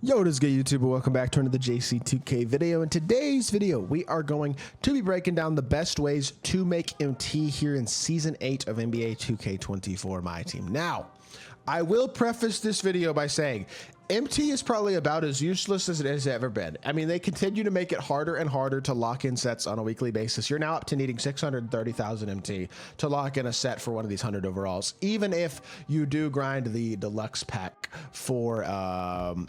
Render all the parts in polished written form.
Yo, what is good, YouTube? Welcome back to another JC2K video. In today's video, we are going to be breaking down the best ways to make MT here in Season 8 of NBA 2K24 MyTEAM. Now, I will preface this video by saying MT is probably about as useless as it has ever been. I mean, they continue to make it harder and harder to lock in sets on a weekly basis. You're now up to needing 630,000 MT to lock in a set for one of these 100 overalls, even if you do grind the deluxe pack for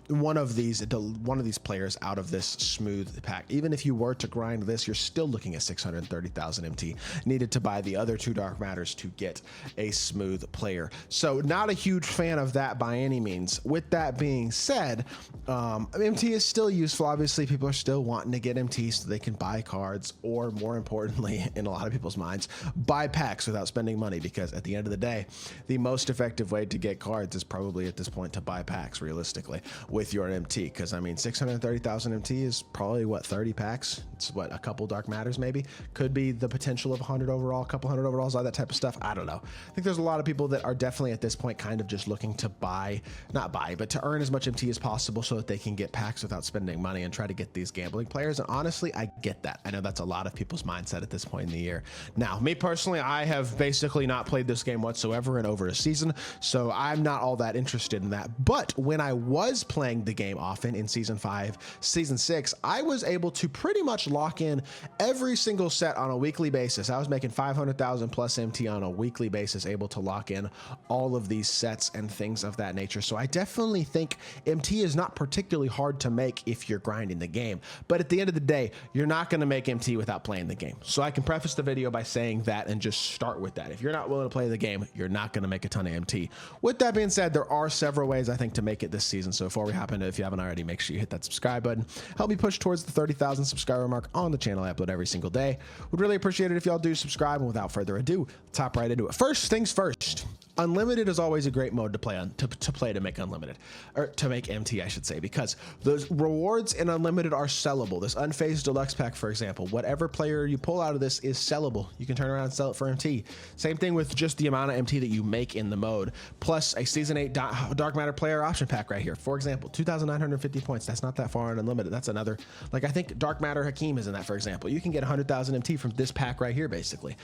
one of these players out of this smooth pack. Even if you were to grind this, you're still looking at 630,000 MT needed to buy the other two dark matters to get a smooth player. So not a huge fan of that by any means. With that being said, MT is still useful. Obviously, people are still wanting to get MT so they can buy cards, or more importantly, in a lot of people's minds, buy packs without spending money, because at the end of the day, the most effective way to get cards is probably at this point to buy packs realistically with your MT. Because I mean, 630,000 MT is probably what, 30 packs? It's what, a couple dark matters maybe? Could be the potential of 100 overall, a couple 100 overalls, all that type of stuff. I don't know. I think there's a lot of people that are definitely at this point kind of just looking to buy, not buy, but to earn as much MT as possible so that they can get packs without spending money and try to get these gambling players. And honestly, I get that. I know that's a lot of people's mindset at this point in the year. Now, me personally, I have basically not played this game whatsoever in over a season, so I'm not all that interested in that. But when I was playing the game often in Season 5, Season 6, I was able to pretty much lock in every single set on a weekly basis. I was making 500,000 plus MT on a weekly basis, able to lock in all of these sets and things of that nature. So I definitely think MT is not particularly hard to make if you're grinding the game, but at the end of the day, you're not going to make MT without playing the game. So I can preface the video by saying that and just start with that. If you're not willing to play the game, you're not going to make a ton of MT. With that being said, there are several ways I think to make it this season. So before we hop into it, if you haven't already, make sure you hit that subscribe button. Help me push towards the 30,000 subscriber mark on the channel. I upload every single day. Would really appreciate it if y'all do subscribe. And without further ado, let's hop right into it. First things first. Unlimited is always a great mode to play on, to make unlimited, or to make MT, I should say, because those rewards in unlimited are sellable. This unfazed deluxe pack, for example, whatever player you pull out of this is sellable. You can turn around and sell it for MT. Same thing with just the amount of MT that you make in the mode, plus a Season 8 dark matter player option pack right here. For example, 2,950 points. That's not that far on unlimited. That's another, like, I think dark matter Hakeem is in that, for example. You can get 100,000 MT from this pack right here, basically.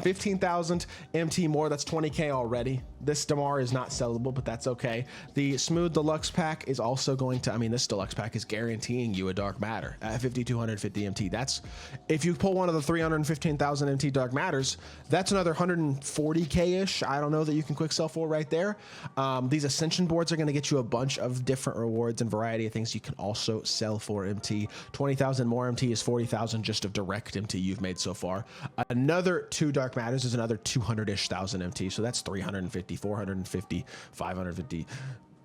15,000 MT more. That's 20K already. This DeMar is not sellable, but that's okay. The smooth deluxe pack is also going to, I mean, this deluxe pack is guaranteeing you a dark matter at 5,250 MT. That's, if you pull one of the 315,000 MT dark matters, that's another 140K-ish. I don't know that you can quick sell for right there. These ascension boards are going to get you a bunch of different rewards and variety of things you can also sell for MT. 20,000 more MT is 40,000 just of direct MT you've made so far. Another two dark matters is another 200-ish thousand MT. So that's 350, 450, 550,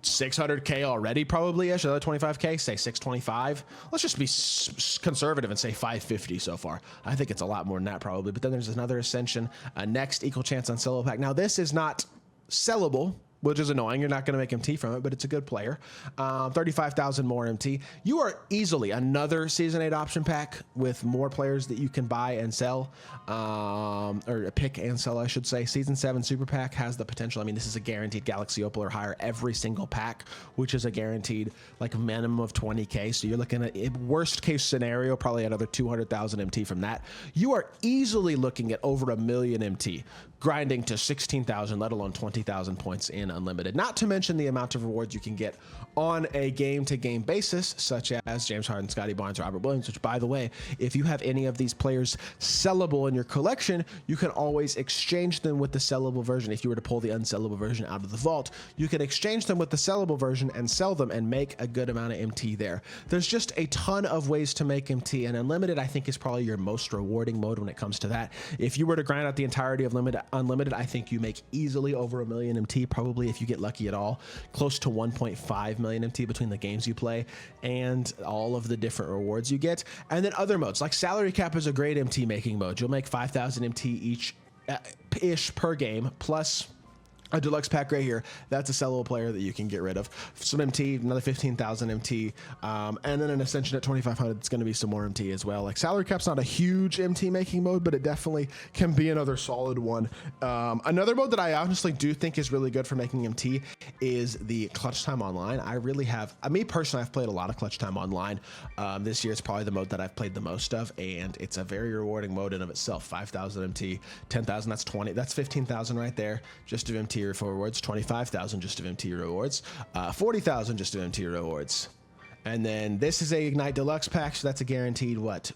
600K already, probably ish. Another 25K, say 625. Let's just be conservative and say 550 so far. I think it's a lot more than that probably. But then there's another ascension, next equal chance on solo pack. Now this is not sellable, which is annoying. You're not going to make MT from it, but it's a good player. 35,000 more MT. You are easily another Season 8 option pack with more players that you can buy and sell, or pick and sell, I should say. Season 7 Super Pack has the potential. I mean, this is a guaranteed Galaxy Opal or higher every single pack, which is a guaranteed like minimum of 20K. So you're looking at, worst case scenario, probably another 200,000 MT from that. You are easily looking at over 1 million MT, grinding to 16,000, let alone 20,000 points in unlimited. Not to mention the amount of rewards you can get on a game-to-game basis, such as James Harden, Scotty Barnes, Robert Williams, which, by the way, if you have any of these players sellable in your collection, you can always exchange them with the sellable version. If you were to pull the unsellable version out of the vault, you can exchange them with the sellable version and sell them and make a good amount of MT there. There's just a ton of ways to make MT, and unlimited, I think, is probably your most rewarding mode when it comes to that. If you were to grind out the entirety of unlimited, I think you make easily over 1 million MT, probably if you get lucky at all, close to 1.5 million MT between the games you play and all of the different rewards you get. And then other modes like salary cap is a great MT making mode. You'll make 5,000 MT each ish per game, plus a deluxe pack right here. That's a sellable player that you can get rid of. Some MT, another 15,000 MT, and then an Ascension at 2,500. It's going to be some more MT as well. Like salary cap's not a huge MT making mode, but it definitely can be another solid one. Another mode that I honestly do think is really good for making MT is the Clutch Time Online. I really have, me personally, I've played a lot of Clutch Time Online. This year it's probably the mode that I've played the most of, and it's a very rewarding mode in of itself. 5,000 MT, 10,000, that's 15,000 right there, just of MT rewards, 25,000 just of MT rewards, 40,000 just of MT rewards. And then this is a Ignite Deluxe pack, so that's a guaranteed what?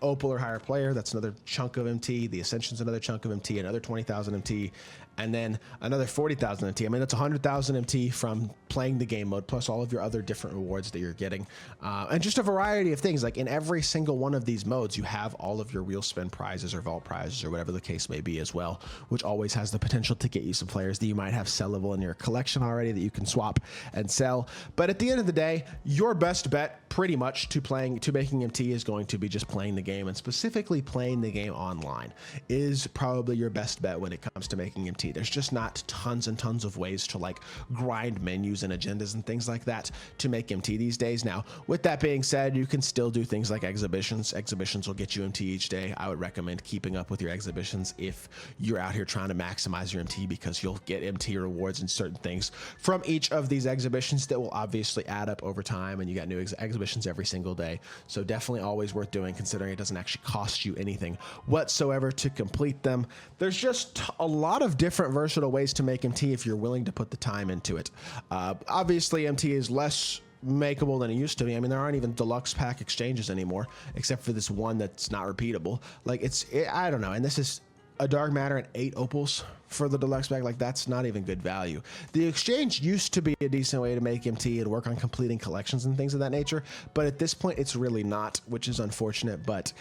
Opal or higher player, that's another chunk of MT. The Ascension's another chunk of MT, another 20,000 MT, and then another 40,000 MT. I mean, that's 100,000 MT from playing the game mode, plus all of your other different rewards that you're getting. And just a variety of things. Like in every single one of these modes, you have all of your wheel spin prizes or vault prizes or whatever the case may be as well, which always has the potential to get you some players that you might have sellable in your collection already that you can swap and sell. But at the end of the day, your best bet pretty much to making MT is going to be just playing the game, and specifically playing the game online is probably your best bet when it comes to making MT. There's just not tons and tons of ways to like grind menus and agendas and things like that to make MT these days. Now, with that being said, you can still do things like exhibitions. Exhibitions will get you MT each day. I would recommend keeping up with your exhibitions if you're out here trying to maximize your MT, because you'll get MT rewards and certain things from each of these exhibitions that will obviously add up over time, and you got new exhibitions every single day. So definitely always worth doing, considering it doesn't actually cost you anything whatsoever to complete them. There's just a lot of different versatile ways to make MT if you're willing to put the time into it. Obviously, MT is less makeable than it used to be. I mean, there aren't even deluxe pack exchanges anymore, except for this one that's not repeatable. Like I don't know. And this is a Dark Matter and 8 opals for the deluxe pack. Like, that's not even good value. The exchange used to be a decent way to make MT and work on completing collections and things of that nature, but at this point it's really not, which is unfortunate, but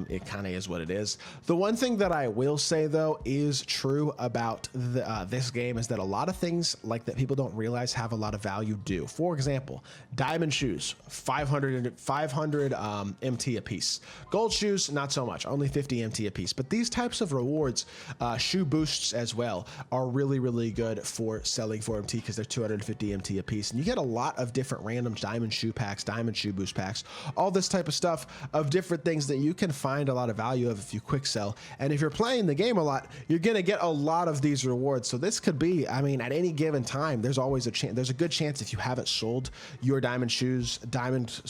it kind of is what it is. The one thing that I will say though is true about this game is that a lot of things like that people don't realize have a lot of value do. For example, diamond shoes, 500 MT a piece. Gold shoes, not so much, only 50 MT a piece. But these types of rewards, shoe boosts as well, are really, really good for selling for MT because they're 250 MT a piece. And you get a lot of different random diamond shoe packs, diamond shoe boost packs, all this type of stuff of different things that you can find a lot of value of if you quick sell. And if you're playing the game a lot, you're going to get a lot of these rewards. So this could be, I mean, at any given time, there's always a chance, there's a good chance if you haven't sold your diamond shoes, diamond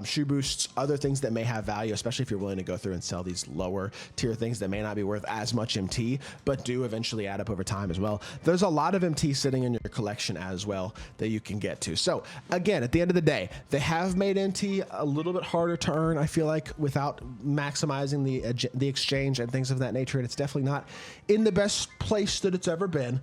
shoe boosts, other things that may have value, especially if you're willing to go through and sell these lower tier things that may not be worth as much MT, but do eventually add up over time as well. There's a lot of MT sitting in your collection as well that you can get to. So again, at the end of the day, they have made MT a little bit harder to earn, I feel like, without maximizing the exchange and things of that nature. And it's definitely not in the best place that it's ever been.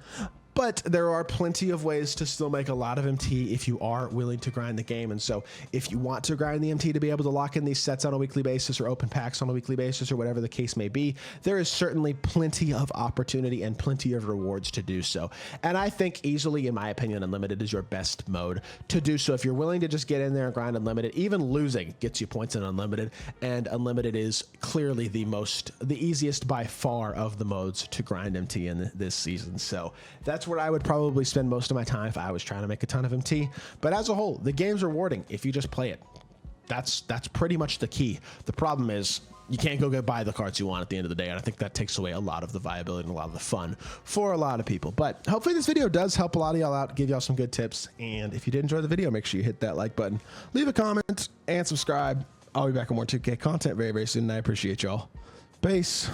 But there are plenty of ways to still make a lot of MT if you are willing to grind the game. And so if you want to grind the MT to be able to lock in these sets on a weekly basis or open packs on a weekly basis or whatever the case may be, there is certainly plenty of opportunity and plenty of rewards to do so. And I think easily, in my opinion, Unlimited is your best mode to do so. If you're willing to just get in there and grind Unlimited, even losing gets you points in Unlimited. And Unlimited is clearly the easiest by far of the modes to grind MT in this season. So that's where I would probably spend most of my time if I was trying to make a ton of MT. But as a whole, the game's rewarding if you just play it. That's pretty much the key. The problem is you can't go buy the cards you want at the end of the day, and I think that takes away a lot of the viability and a lot of the fun for a lot of people. But hopefully this video does help a lot of y'all out, give y'all some good tips. And if you did enjoy the video, make sure you hit that like button, leave a comment, and subscribe. I'll be back with more 2K content very, very soon, and I appreciate y'all. Peace.